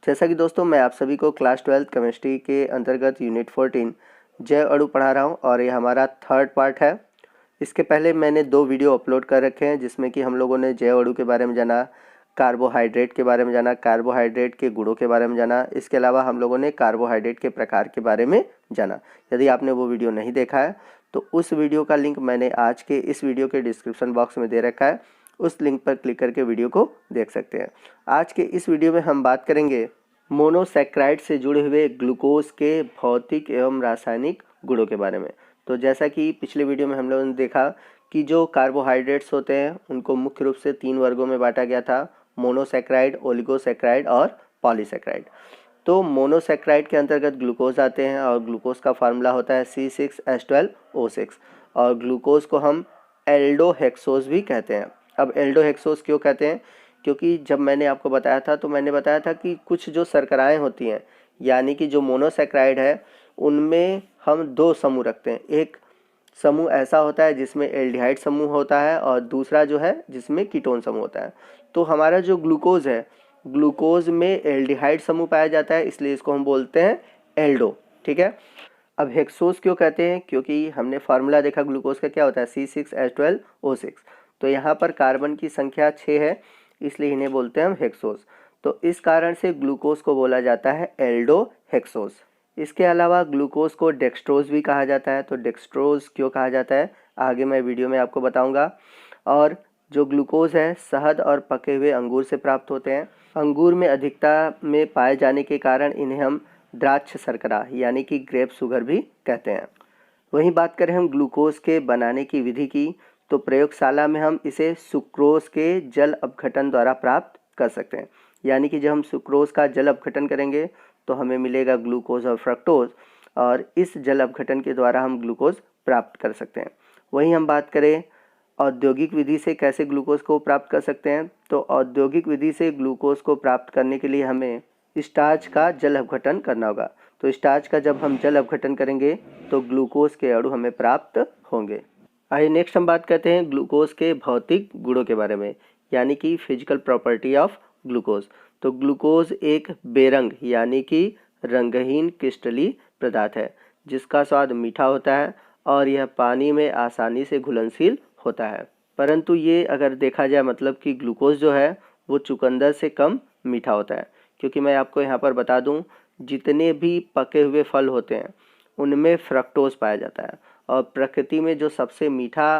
जैसा कि दोस्तों मैं आप सभी को क्लास 12th केमिस्ट्री के अंतर्गत यूनिट 14 जैव अणु पढ़ा रहा हूं और ये हमारा थर्ड पार्ट है। इसके पहले मैंने 2 वीडियो अपलोड कर रखे हैं जिसमें कि हम लोगों ने जैव अणु के बारे में जाना, कार्बोहाइड्रेट के बारे में जाना, कार्बोहाइड्रेट के गुणों के बारे में जाना। इसके अलावा हम लोगों ने कार्बोहाइड्रेट के प्रकार के बारे में जाना। यदि आपने वो वीडियो नहीं देखा है तो उस वीडियो का लिंक मैंने आज के इस वीडियो के डिस्क्रिप्शन बॉक्स में दे रखा है, उस लिंक पर क्लिक करके वीडियो को देख सकते हैं। आज के इस वीडियो में हम बात करेंगे मोनोसैक्राइड से जुड़े हुए ग्लूकोज के भौतिक एवं रासायनिक गुणों के बारे में। तो जैसा कि पिछले वीडियो में हम लोगों ने देखा कि जो कार्बोहाइड्रेट्स होते हैं उनको मुख्य रूप से 3 वर्गों में बांटा गया था, मोनोसैक्राइड, ओलिगोसैक्राइड और पॉलीसैक्राइड। तो मोनोसैक्राइड के अंतर्गत ग्लूकोज आते हैं और ग्लूकोज का फार्मूला होता है C6H12O6 और ग्लूकोज को हम एल्डोहेक्सोज भी कहते हैं। अब एल्डोहेक्सोज क्यों कहते हैं? क्योंकि जब मैंने आपको बताया था तो मैंने बताया था कि कुछ जो शर्कराएँ होती हैं, यानी कि जो मोनोसैक्राइड है उनमें हम 2 समूह रखते हैं। एक समूह ऐसा होता है जिसमें एल्डिहाइड समूह होता है और दूसरा जो है जिसमें कीटोन समूह होता है। तो हमारा जो ग्लूकोज है, ग्लूकोज में एल्डिहाइड समूह पाया जाता है, इसलिए इसको हम बोलते हैं एल्डो। ठीक है। अब हेक्सोज क्यों कहते हैं? क्योंकि हमने फार्मूला देखा ग्लूकोज का क्या होता है, C6H12O6। तो यहाँ पर कार्बन की संख्या 6 है, इसलिए इन्हें बोलते हैं हम हेक्सोज। तो इस कारण से ग्लूकोज को बोला जाता है एल्डो हेक्सोज। इसके अलावा ग्लूकोज को डेक्सट्रोज भी कहा जाता है। तो डेक्सट्रोज क्यों कहा जाता है आगे मैं वीडियो में आपको बताऊंगा। और जो ग्लूकोज है शहद और पके हुए अंगूर से प्राप्त होते हैं। अंगूर में अधिकता में पाए जाने के कारण इन्हें हम द्राक्ष शर्करा यानी कि ग्रेप शुगर भी कहते हैं। वहीं बात करें हम ग्लूकोज के बनाने की विधि की, तो प्रयोगशाला में हम इसे सुक्रोज के जल अपघटन द्वारा प्राप्त कर सकते हैं। यानी कि जब हम सुक्रोज का जल अपघटन करेंगे तो हमें मिलेगा ग्लूकोज और फ्रक्टोज, और इस जल अपघटन के द्वारा हम ग्लूकोज प्राप्त कर सकते हैं। वहीं हम बात करें औद्योगिक विधि से कैसे ग्लूकोज को प्राप्त कर सकते हैं, तो औद्योगिक विधि से ग्लूकोज को प्राप्त करने के लिए हमें स्टार्च का जल अपघटन करना होगा। तो स्टार्च का जब हम जल अपघटन करेंगे तो ग्लूकोज के अणु हमें प्राप्त होंगे। आइए नेक्स्ट हम बात करते हैं ग्लूकोज के भौतिक गुणों के बारे में, यानी कि फिजिकल प्रॉपर्टी ऑफ ग्लूकोज। तो ग्लूकोज एक बेरंग यानी कि रंगहीन क्रिस्टलीय पदार्थ है जिसका स्वाद मीठा होता है और यह पानी में आसानी से घुलनशील होता है। परंतु ये अगर देखा जाए मतलब कि ग्लूकोज जो है वो चुकंदर से कम मीठा होता है, क्योंकि मैं आपको यहाँ पर बता दूँ जितने भी पके हुए फल होते हैं उनमें फ्रक्टोज पाया जाता है और प्रकृति में जो सबसे मीठा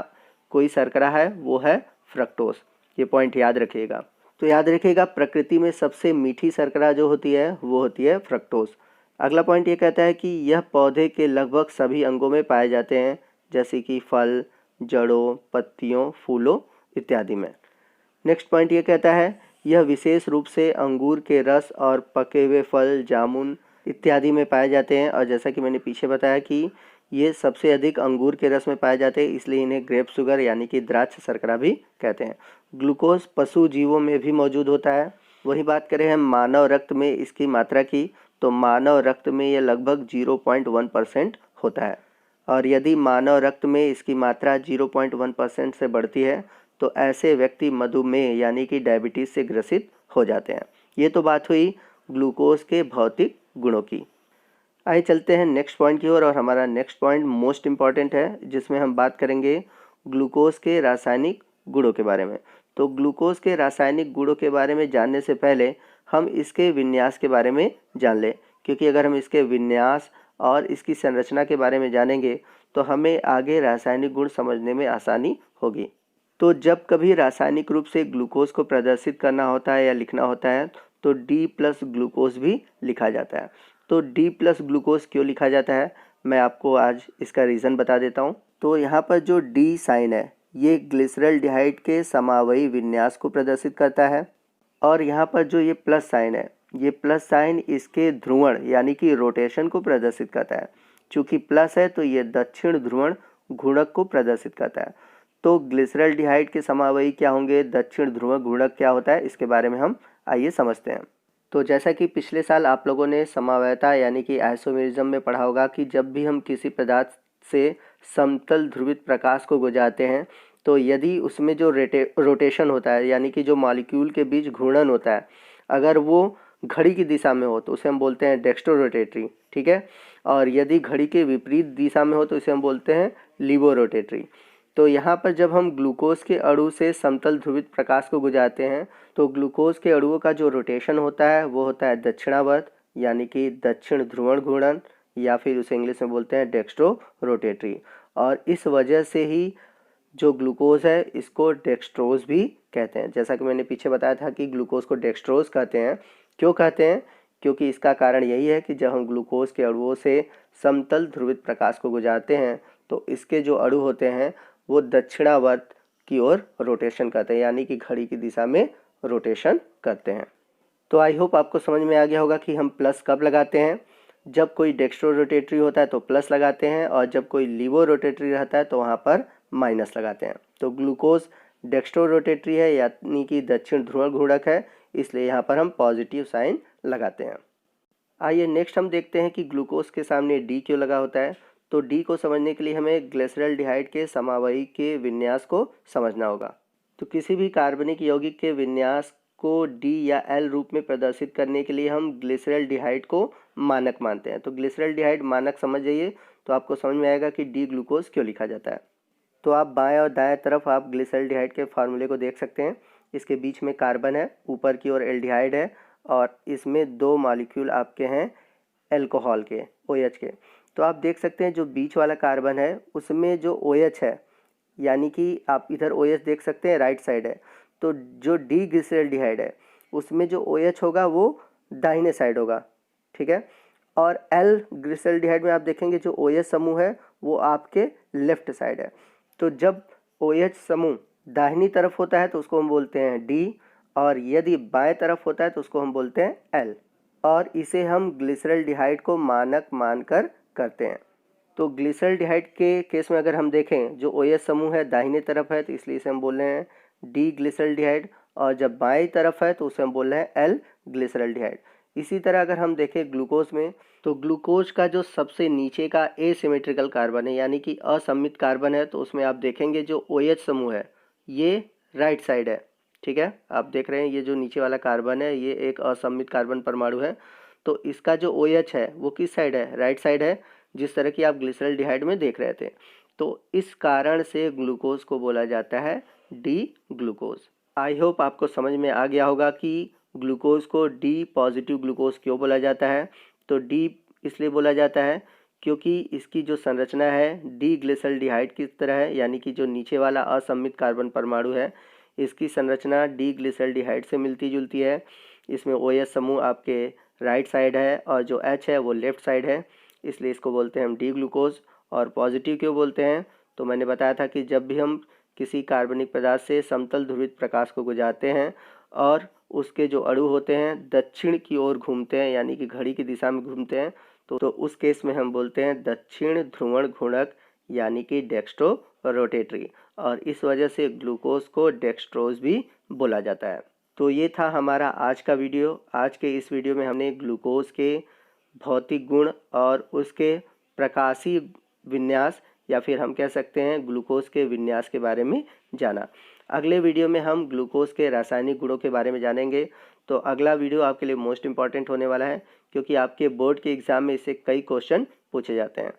कोई शर्करा है वो है फ्रक्टोज। ये पॉइंट याद रखिएगा। तो याद रखिएगा प्रकृति में सबसे मीठी शर्करा जो होती है वो होती है फ्रक्टोज। अगला पॉइंट ये कहता है कि यह पौधे के लगभग सभी अंगों में पाए जाते हैं, जैसे कि फल, जड़ों, पत्तियों, फूलों इत्यादि में। नेक्स्ट पॉइंट ये कहता है यह विशेष रूप से अंगूर के रस और पके हुए फल, जामुन इत्यादि में पाए जाते हैं। और जैसा कि मैंने पीछे बताया कि ये सबसे अधिक अंगूर के रस में पाए जाते हैं, इसलिए इन्हें ग्रेप शुगर यानी कि द्राक्ष शर्करा भी कहते हैं। ग्लूकोज पशु जीवों में भी मौजूद होता है। वही बात करें हम मानव रक्त में इसकी मात्रा की, तो मानव रक्त में यह लगभग 0.1% होता है। और यदि मानव रक्त में इसकी मात्रा 0.1% से बढ़ती है तो ऐसे व्यक्ति मधुमेह यानी कि डायबिटीज़ से ग्रसित हो जाते हैं। ये तो बात हुई ग्लूकोज के भौतिक गुणों की। आइए चलते हैं नेक्स्ट पॉइंट की ओर, और हमारा नेक्स्ट पॉइंट मोस्ट इम्पॉर्टेंट है जिसमें हम बात करेंगे ग्लूकोज के रासायनिक गुणों के बारे में। तो ग्लूकोज के रासायनिक गुणों के बारे में जानने से पहले हम इसके विन्यास के बारे में जान लें, क्योंकि अगर हम इसके विन्यास और इसकी संरचना के बारे में जानेंगे तो हमें आगे रासायनिक गुण समझने में आसानी होगी। तो जब कभी रासायनिक रूप से ग्लूकोज को प्रदर्शित करना होता है या लिखना होता है तो D+ ग्लूकोज भी लिखा जाता है। तो D+ ग्लूकोज क्यों लिखा जाता है मैं आपको आज इसका रीज़न बता देता हूँ। तो यहाँ पर जो D साइन है ये ग्लिसरल्डिहाइड के समावयी विन्यास को प्रदर्शित करता है, और यहाँ पर जो ये प्लस साइन है ये प्लस साइन इसके ध्रुवण यानी कि रोटेशन को प्रदर्शित करता है। चूँकि प्लस है तो ये दक्षिण ध्रुवण घूर्णक को प्रदर्शित करता है। तो ग्लिसरल्डिहाइड के समावयी क्या होंगे, दक्षिण ध्रुव घूर्णक क्या होता है, इसके बारे में हम आइए समझते हैं। तो जैसा कि पिछले साल आप लोगों ने समवायता यानी कि आइसोमेरिज्म में पढ़ा होगा कि जब भी हम किसी पदार्थ से समतल ध्रुवित प्रकाश को गुजारते हैं तो यदि उसमें जो रोटेशन होता है यानी कि जो मॉलिक्यूल के बीच घूर्णन होता है, अगर वो घड़ी की दिशा में हो तो उसे हम बोलते हैं डेक्स्ट्रो रोटेटरी, ठीक है। और यदि घड़ी के विपरीत दिशा में हो तो इसे हम बोलते हैं लीवो रोटेटरी। तो यहाँ पर जब हम ग्लूकोज के अणु से समतल ध्रुवित प्रकाश को गुजारते हैं तो ग्लूकोज के अणुओं का जो रोटेशन होता है वो होता है दक्षिणावर्त, यानी कि दक्षिण ध्रुवण घूर्णन, या फिर उसे इंग्लिश में बोलते हैं डेक्स्ट्रो रोटेटरी। और इस वजह से ही जो ग्लूकोज है इसको डेक्स्ट्रोज भी कहते हैं। जैसा कि मैंने पीछे बताया था कि ग्लूकोज को डेक्स्ट्रोज कहते हैं। क्यों कहते हैं? क्योंकि इसका कारण यही है कि जब हम ग्लूकोज के अणुओं से समतल ध्रुवित प्रकाश को गुजारते हैं तो इसके जो अणु होते हैं वो दक्षिणावर्त की ओर रोटेशन करते हैं, यानी कि घड़ी की दिशा में रोटेशन करते हैं। तो आई होप आपको समझ में आ गया होगा कि हम प्लस कब लगाते हैं। जब कोई डेक्स्ट्रो रोटेटरी होता है तो प्लस लगाते हैं, और जब कोई लीवो रोटेटरी रहता है तो वहाँ पर माइनस लगाते हैं। तो ग्लूकोज डेक्स्ट्रो रोटेटरी है, यानी कि दक्षिण ध्रुवण घूर्णक है, इसलिए यहाँ पर हम पॉजिटिव साइन लगाते हैं। आइए नेक्स्ट हम देखते हैं कि ग्लूकोज के सामने डी क्यों लगा होता है। तो डी को समझने के लिए हमें ग्लिसरॉल्डिहाइड के समावयवी के विन्यास को समझना होगा। तो किसी भी कार्बनिक यौगिक के विन्यास को डी या एल रूप में प्रदर्शित करने के लिए हम ग्लिसरॉल्डिहाइड को मानक मानते हैं। तो ग्लिसरॉल्डिहाइड मानक समझ जाइए तो आपको समझ में आएगा कि डी ग्लूकोज क्यों लिखा जाता है। तो आप बाएं और दाएं तरफ आप ग्लिसरॉल्डिहाइड के फार्मूले को देख सकते हैं। इसके बीच में कार्बन है, ऊपर की ओर एल्डिहाइड है, और इसमें 2 मॉलिक्यूल आपके हैं एल्कोहल के, OH के। तो आप देख सकते हैं जो बीच वाला कार्बन है उसमें जो OH है, यानी कि आप इधर OH देख सकते हैं, राइट साइड है। तो जो डी ग्लिसरॉल्डिहाइड है उसमें जो OH होगा वो दाहिने साइड होगा, ठीक है। और एल ग्लिसरॉल्डिहाइड में आप देखेंगे जो OH समूह है वो आपके लेफ्ट साइड है। तो जब OH समूह दाहिनी तरफ होता है तो उसको हम बोलते हैं D, और यदि बाएं तरफ होता है तो उसको हम बोलते हैं L, और इसे हम ग्लिसरॉल्डिहाइड को मानक मानकर करते हैं। तो ग्लिसरॉल्डिहाइड के केस में अगर हम देखें जो OH समूह है दाहिने तरफ है तो इसलिए इसे हम बोल रहे हैं डी ग्लिसरॉल्डिहाइड, और जब बाएं तरफ है तो उसे हम बोल रहे हैं एल ग्लिसरॉल्डिहाइड। इसी तरह अगर हम देखें ग्लूकोज में, तो ग्लूकोज का जो सबसे नीचे का एसिमेट्रिकल कार्बन है, यानी कि असममित कार्बन है, तो उसमें आप देखेंगे जो OH समूह है ये राइट साइड है, ठीक है। आप देख रहे हैं ये जो नीचे वाला कार्बन है ये एक असममित कार्बन परमाणु है। तो इसका जो OH है वो किस साइड है? राइट साइड है, जिस तरह की आप ग्लिसरॉल्डिहाइड में देख रहे थे। तो इस कारण से ग्लूकोज को बोला जाता है डी ग्लूकोज। आई होप आपको समझ में आ गया होगा कि ग्लूकोज को डी पॉजिटिव ग्लूकोज क्यों बोला जाता है। तो डी इसलिए बोला जाता है क्योंकि इसकी जो संरचना है डी ग्लिसरॉल्डिहाइड की तरह है, यानी कि जो नीचे वाला असममित कार्बन परमाणु है इसकी संरचना डी ग्लिसरॉल्डिहाइड से मिलती जुलती है। इसमें OH समूह आपके राइट साइड है और जो H है वो लेफ्ट साइड है, इसलिए इसको बोलते हैं हम डी ग्लूकोज। और पॉजिटिव क्यों बोलते हैं? तो मैंने बताया था कि जब भी हम किसी कार्बनिक पदार्थ से समतल ध्रुवित प्रकाश को गुजारते हैं और उसके जो अणु होते हैं दक्षिण की ओर घूमते हैं, यानी कि घड़ी की दिशा में घूमते हैं, तो उस केस में हम बोलते हैं दक्षिण ध्रुवण घूर्णक, यानी कि डेक्स्ट्रो रोटेटरी। और इस वजह से ग्लूकोज को डेक्स्ट्रोज भी बोला जाता है। तो ये था हमारा आज का वीडियो। आज के इस वीडियो में हमने ग्लूकोज के भौतिक गुण और उसके प्रकाशीय विन्यास, या फिर हम कह सकते हैं ग्लूकोज के विन्यास के बारे में जाना। अगले वीडियो में हम ग्लूकोज के रासायनिक गुणों के बारे में जानेंगे। तो अगला वीडियो आपके लिए मोस्ट इम्पॉर्टेंट होने वाला है, क्योंकि आपके बोर्ड के एग्ज़ाम में इससे कई क्वेश्चन पूछे जाते हैं।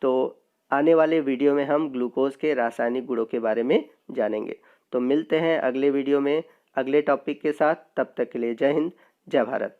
तो आने वाले वीडियो में हम ग्लूकोज के रासायनिक गुणों के बारे में जानेंगे। तो मिलते हैं अगले वीडियो में अगले टॉपिक के साथ। तब तक के लिए जय हिंद, जय भारत।